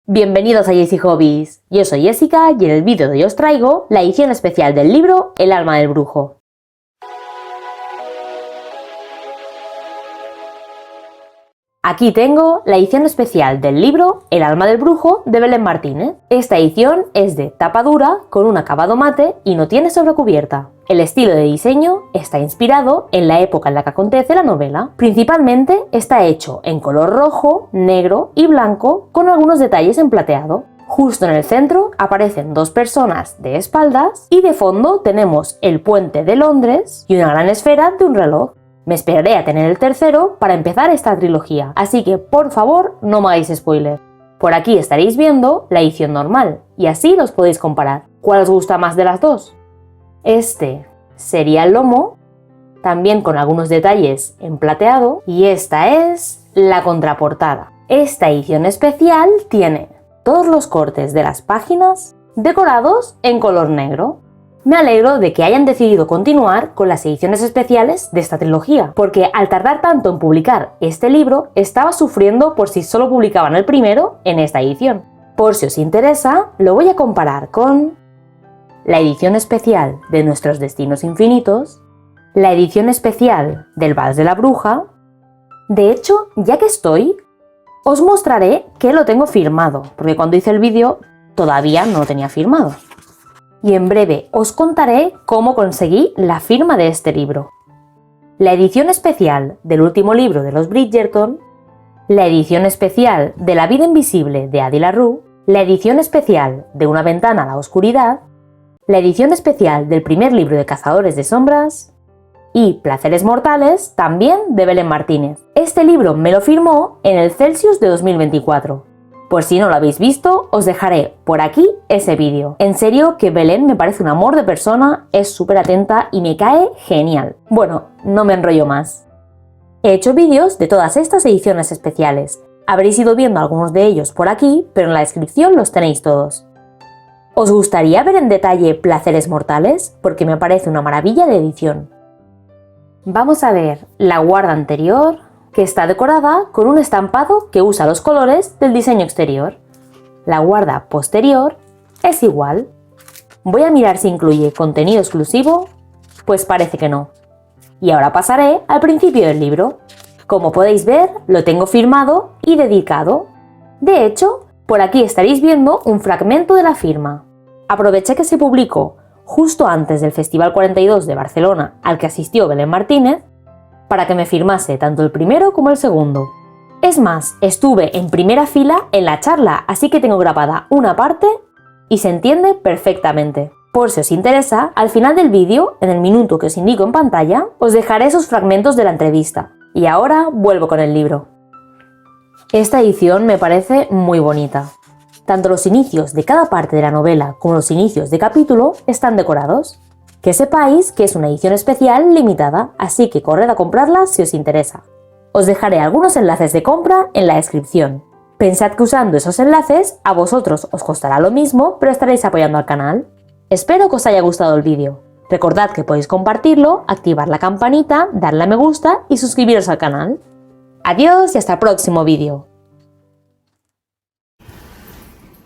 Bienvenidos a Jessy Hobbies, yo soy Jessica y en el vídeo de hoy os traigo la edición especial del libro El alma del brujo. Aquí tengo la edición especial del libro El alma del brujo de Belén Martínez. Esta edición es de tapa dura con un acabado mate y no tiene sobrecubierta. El estilo de diseño está inspirado en la época en la que acontece la novela. Principalmente está hecho en color rojo, negro y blanco con algunos detalles en plateado. Justo en el centro aparecen dos personas de espaldas y de fondo tenemos el puente de Londres y una gran esfera de un reloj. Me esperaré a tener el tercero para empezar esta trilogía, así que por favor no me hagáis spoiler. Por aquí estaréis viendo la edición normal y así los podéis comparar. ¿Cuál os gusta más de las dos? Este sería el lomo, también con algunos detalles en plateado, y esta es la contraportada. Esta edición especial tiene todos los cortes de las páginas decorados en color negro. Me alegro de que hayan decidido continuar con las ediciones especiales de esta trilogía, porque al tardar tanto en publicar este libro, estaba sufriendo por si solo publicaban el primero en esta edición. Por si os interesa, lo voy a comparar con la edición especial de Nuestros Destinos Infinitos, la edición especial del Vals de la Bruja. De hecho, ya que estoy, os mostraré que lo tengo firmado, porque cuando hice el vídeo todavía no lo tenía firmado. Y en breve os contaré cómo conseguí la firma de este libro. La edición especial del último libro de los Bridgerton, la edición especial de La vida invisible de Adi LaRue, la edición especial de Una ventana a la oscuridad, la edición especial del primer libro de Cazadores de sombras y Placeres mortales, también de Belén Martínez. Este libro me lo firmó en el Celsius de 2024. Por si no lo habéis visto, os dejaré por aquí ese vídeo. En serio que Belén me parece un amor de persona, es súper atenta y me cae genial. Bueno, no me enrollo más. He hecho vídeos de todas estas ediciones especiales. Habréis ido viendo algunos de ellos por aquí, pero en la descripción los tenéis todos. ¿Os gustaría ver en detalle Placeres mortales? Porque me parece una maravilla de edición. Vamos a ver la guarda anterior, que está decorada con un estampado que usa los colores del diseño exterior. La guarda posterior es igual. Voy a mirar si incluye contenido exclusivo, pues parece que no. Y ahora pasaré al principio del libro. Como podéis ver, lo tengo firmado y dedicado. De hecho, por aquí estaréis viendo un fragmento de la firma. Aproveché que se publicó justo antes del Festival 42 de Barcelona al que asistió Belén Martínez, para que me firmase tanto el primero como el segundo. Es más, estuve en primera fila en la charla, así que tengo grabada una parte y se entiende perfectamente. Por si os interesa, al final del vídeo, en el minuto que os indico en pantalla, os dejaré esos fragmentos de la entrevista. Y ahora vuelvo con el libro. Esta edición me parece muy bonita. Tanto los inicios de cada parte de la novela como los inicios de capítulo están decorados. Que sepáis que es una edición especial limitada, así que corred a comprarla si os interesa. Os dejaré algunos enlaces de compra en la descripción. Pensad que usando esos enlaces a vosotros os costará lo mismo, pero estaréis apoyando al canal. Espero que os haya gustado el vídeo. Recordad que podéis compartirlo, activar la campanita, darle a me gusta y suscribiros al canal. Adiós y hasta el próximo vídeo.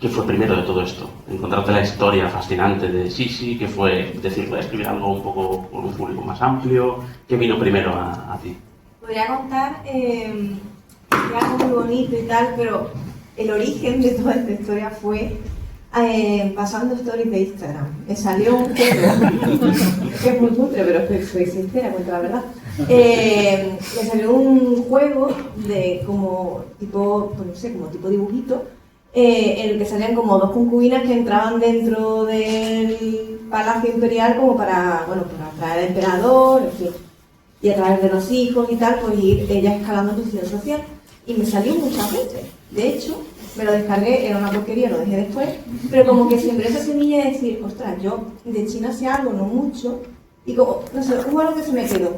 ¿Qué fue primero de todo esto? Encontrarte la historia fascinante de Sisi, que fue decir, voy a escribir algo un poco con un público más amplio. ¿Qué vino primero a ti? Podría contar algo muy bonito y tal, pero el origen de toda esta historia fue pasando stories de Instagram. Me salió un juego, que es muy cutre, pero soy sincera, cuento la verdad. Me salió un juego de como tipo, pues no sé, como tipo dibujito, en el que salían como dos concubinas que entraban dentro del palacio imperial como para atraer al emperador, en fin, y a través de los hijos y tal, pues ir ella escalando su posición social. Y me salió muchas veces. De hecho, me lo descargué, era una porquería, lo dejé después, pero como que siempre esa semilla de decir, ostras, yo de China sé algo, no mucho, y como, no sé, hubo algo que se me quedó.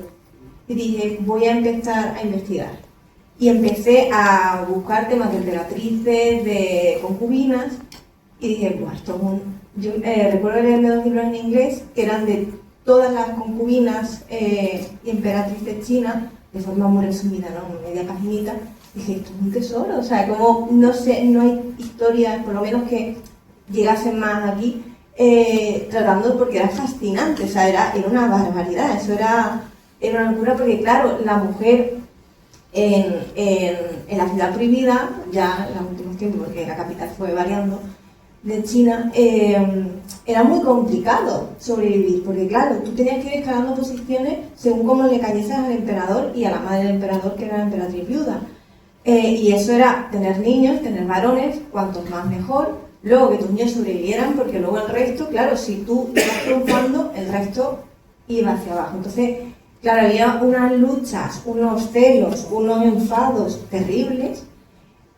Y dije, voy a empezar a investigar. Y empecé a buscar temas de emperatrices, de concubinas, y dije, pues esto es un... Yo recuerdo leerme dos libros en inglés que eran de todas las concubinas y emperatrices chinas, de forma muy resumida, ¿no? Media paginita, dije, esto es un tesoro, o sea, como, no sé, no hay historias, por lo menos que llegasen más aquí, tratando, porque era fascinante, o sea, era una barbaridad, eso era una locura, porque claro, la mujer en la ciudad prohibida, ya en los últimos tiempos, porque la capital fue variando, de China, era muy complicado sobrevivir, porque claro, tú tenías que ir escalando posiciones según cómo le cayeses al emperador y a la madre del emperador, que era la emperatriz viuda. Y eso era tener niños, tener varones, cuantos más mejor, luego que tus niños sobrevivieran, porque luego el resto, claro, si tú ibas triunfando, el resto iba hacia abajo. Entonces, claro, había unas luchas, unos celos, unos enfados terribles,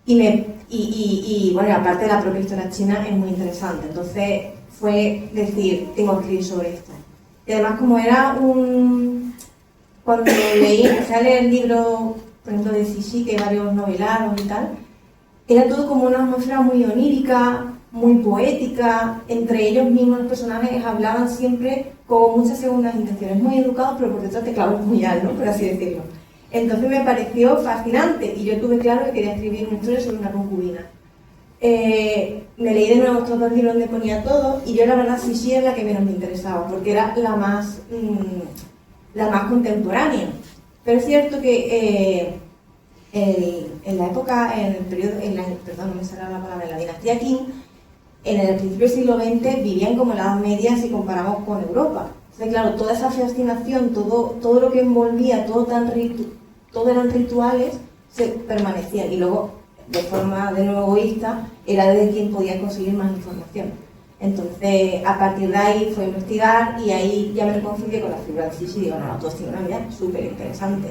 y bueno, aparte de la propia historia china es muy interesante. Entonces fue decir, tengo que escribir sobre esto. Y además, como era cuando leí, empecé a leer el libro, por ejemplo, de Cixi, que hay varios novelados y tal, era todo como una atmósfera muy onírica, muy poética. Entre ellos mismos los personajes hablaban siempre con muchas segundas intenciones, muy educados, pero por detrás te clavas muy alto, ¿no? Por así decirlo. Entonces me pareció fascinante y yo tuve claro que quería escribir una historia sobre una concubina. Me leí de nuevo estos dos libros donde ponía todo, y yo la verdad sí era la que menos me interesaba, porque era la más contemporánea. Pero es cierto que en la época, en el periodo, perdón, no me sale la palabra, en la dinastía Qing, en el principio del siglo XX vivían como la Edad Media si comparamos con Europa. Entonces, claro, toda esa fascinación, todo lo que envolvía, todo eran rituales, se permanecían. Y luego, de forma de nuevo egoísta, era de quien podía conseguir más información. Entonces, a partir de ahí fue a investigar, y ahí ya me reconcilié con la figura de Cixi y digo, no, todos tienen una vida súper interesante.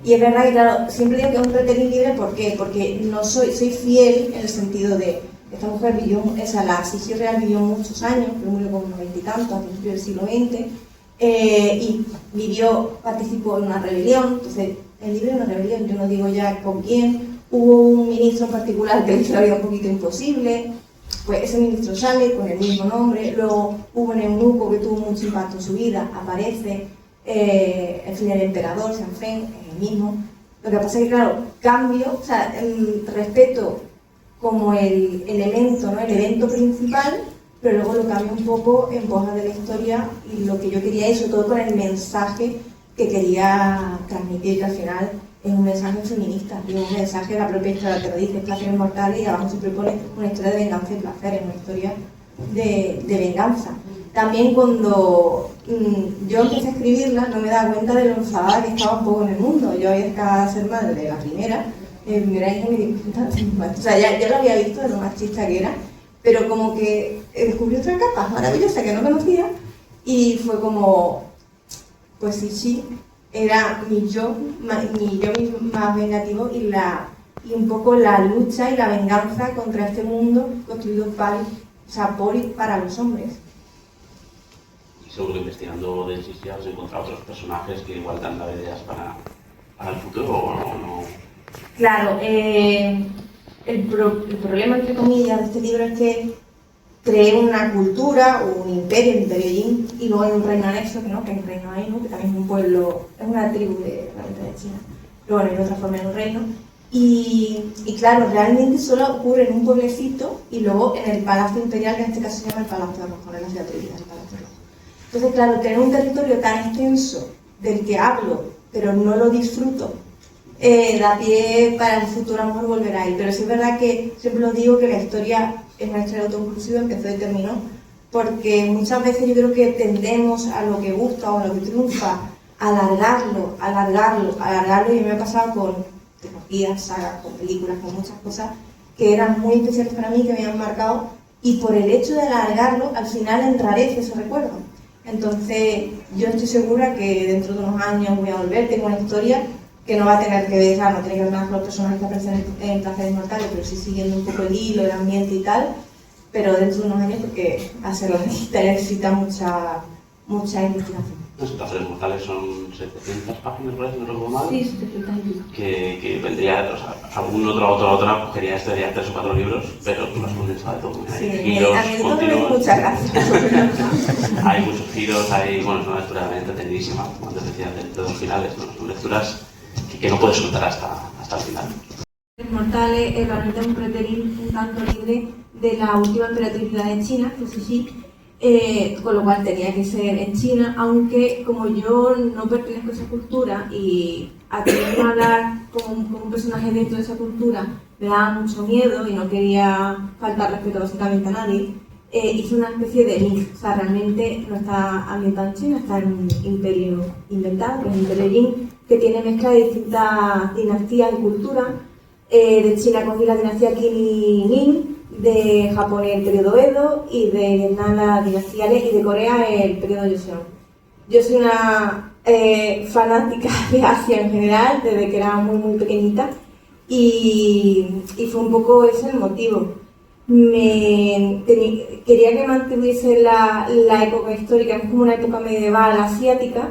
Y es verdad que, claro, siempre digo que es un retelling libre, ¿por qué? Porque no soy fiel en el sentido de esta mujer vivió, la Cixi real vivió muchos años, pero murió con unos 20 y tantos, a principios del siglo XX, y participó en una rebelión. Entonces, el libro es una rebelión, yo no digo ya con quién. Hubo un ministro en particular que le hizo la vida un poquito imposible, pues ese ministro sale con el mismo nombre. Luego hubo un eunuco que tuvo mucho impacto en su vida, aparece, en fin, el emperador, Xianfeng, el mismo. Lo que pasa es que, claro, cambio, o sea, respeto como el elemento, ¿no? El evento principal, pero luego lo cambio un poco en pos de la historia y lo que yo quería, y sobre todo con el mensaje que quería transmitir, que al final es un mensaje feminista, y un mensaje de la propia historia, que lo dice, placeres mortales, y abajo siempre pone una historia de venganza y placer, es una historia de venganza. También cuando yo empecé a escribirla, no me daba cuenta de lo enfadada que estaba un poco en el mundo. Yo había acabado de ser madre de la primera hija, me di cuenta, o sea, ya lo había visto de lo machista que era, pero como que descubrí otra capa maravillosa que no conocía, y fue como, pues sí, era mi yo más vengativo, y un poco la lucha y la venganza contra este mundo construido por y para los hombres. Y seguro que investigando de Cixi has encontrado otros personajes que igual te han dado ideas para el futuro, ¿o no? Claro, el problema, entre comillas, de este libro es que creé una cultura, un imperio, el imperio Jin, y luego hay un reino anexo, que es el reino Ainu, que también es un pueblo, es una tribu de la mitad de China, pero bueno, y otra forma en un reino. Y claro, realmente solo ocurre en un pueblecito, y luego en el Palacio Imperial, que en este caso se llama el Palacio Rojo, no es la ciudad prohibida, el Palacio Rojo. Entonces, claro, tener un territorio tan extenso del que hablo, pero no lo disfruto, da pie para un futuro amor volver ahí. Pero sí es verdad que siempre lo digo, que la historia es una historia autoconclusiva, empezó y terminó, porque muchas veces yo creo que tendemos a lo que gusta o a lo que triunfa, a alargarlo, y me ha pasado con trilogías, sagas, con películas, con muchas cosas que eran muy especiales para mí, que me habían marcado, y por el hecho de alargarlo, al final enrarece ese recuerdo. Entonces, yo estoy segura que dentro de unos años voy a volver, tengo una historia que no va a tener que ver, no tiene que ver nada con los personajes que aparecen en Placeres Mortales, pero sí siguiendo un poco el hilo, el ambiente y tal, pero dentro de unos años, porque hacerlo necesita mucha investigación. Los Placeres Mortales son 700 páginas, por eso no recuerdo mal. Sí, 700. Que vendría, o sea, algún otra cogería esto, sería 3 o 4 libros, pero tú lo has condensado de todo. Sí, giros a mí continuos. muchas gracias. Hay muchos giros, bueno, es una lectura realmente entretenidísima, como antes decía, de dos finales, ¿no? Son lecturas que no puedes soltar hasta el final. Mortales realmente es un preterín un tanto libre de la última emperatriz de China, que sí, con lo cual tenía que ser en China, aunque como yo no pertenezco a esa cultura y atreverme a hablar como un personaje dentro de esa cultura me daba mucho miedo y no quería faltar respeto básicamente a nadie, hice una especie de mix. O sea, realmente no está ambientado en China, está en un imperio inventado, que es el Imperio Jin, que tiene mezcla de distintas dinastías y culturas. De China cogí la dinastía Qin y Ming, de Japón el periodo Edo y de Vietnam la dinastía Le y de Corea el periodo Joseon. Yo soy una fanática de Asia en general desde que era muy pequeñita y fue un poco ese el motivo. Quería que mantuviese la época histórica, es como una época medieval asiática.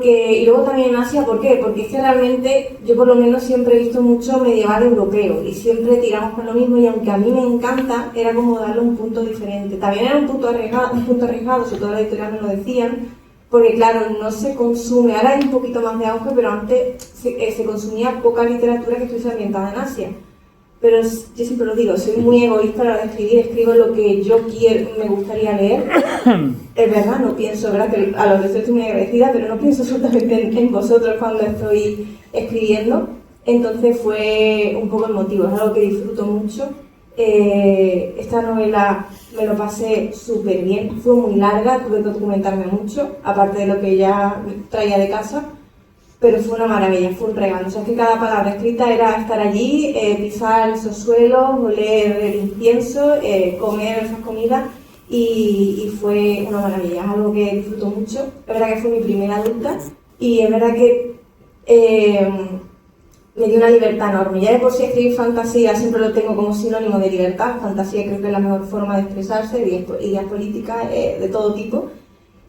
Y luego también en Asia, ¿por qué? Porque es que realmente yo por lo menos siempre he visto mucho medieval europeo y siempre tiramos con lo mismo y aunque a mí me encanta, era como darle un punto diferente. También era un punto arriesgado, sobre todo las editoriales me lo decían, porque claro, no se consume, ahora hay un poquito más de auge, pero antes se consumía poca literatura que estuviese ambientada en Asia. Pero yo siempre lo digo, soy muy egoísta a la hora de escribir, escribo lo que yo quiero, me gustaría leer. Es verdad, no pienso, ¿verdad? Que a los de estoy muy agradecida, pero no pienso absolutamente en vosotros cuando estoy escribiendo. Entonces fue un poco el motivo, es algo que disfruto mucho. Esta novela me lo pasé súper bien, fue muy larga, tuve que documentarme mucho, aparte de lo que ya traía de casa. Pero fue una maravilla, fue un regalo. O sea, que cada palabra escrita era estar allí, pisar esos suelos, oler el incienso, comer esas comidas y fue una maravilla. Es algo que disfruto mucho. Es verdad que fue mi primera adulta y es verdad que me dio una libertad enorme. Ya de por sí escribir fantasía siempre lo tengo como sinónimo de libertad. Fantasía creo que es la mejor forma de expresarse, ideas políticas de todo tipo.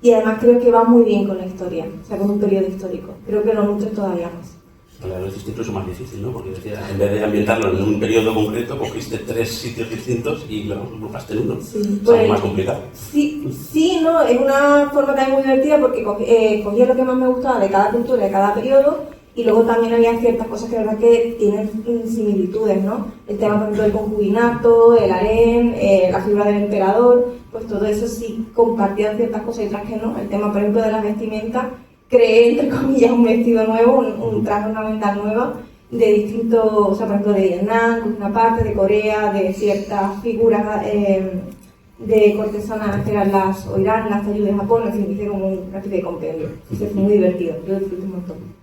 Y además creo que va muy bien con la historia, o sea, con un periodo histórico. Creo que lo nutre todavía más. Claro, es incluso más difícil, ¿no? Porque decía, en vez de ambientarlo en un periodo concreto, cogiste 3 sitios distintos y lo agrupaste en uno. Sí, pues, es algo más complicado. Sí, no, es una forma también muy divertida porque cogía lo que más me gustaba de cada cultura, de cada periodo, y luego también había ciertas cosas que la verdad que tienen similitudes, ¿no? El tema, por ejemplo, del concubinato, el harén, la figura del emperador, pues todo eso sí compartían ciertas cosas y otras que no. El tema, por ejemplo, de las vestimentas, creé, entre comillas, un vestido nuevo, un traje, una venda nueva, de distintos, o sea, por ejemplo, de Vietnam, con una parte, de Corea, de ciertas figuras de cortesanas que eran las, o Irán, las Tayú de Japón, en fin, hice como una especie de compendio. Entonces fue muy divertido, yo lo disfruté un montón.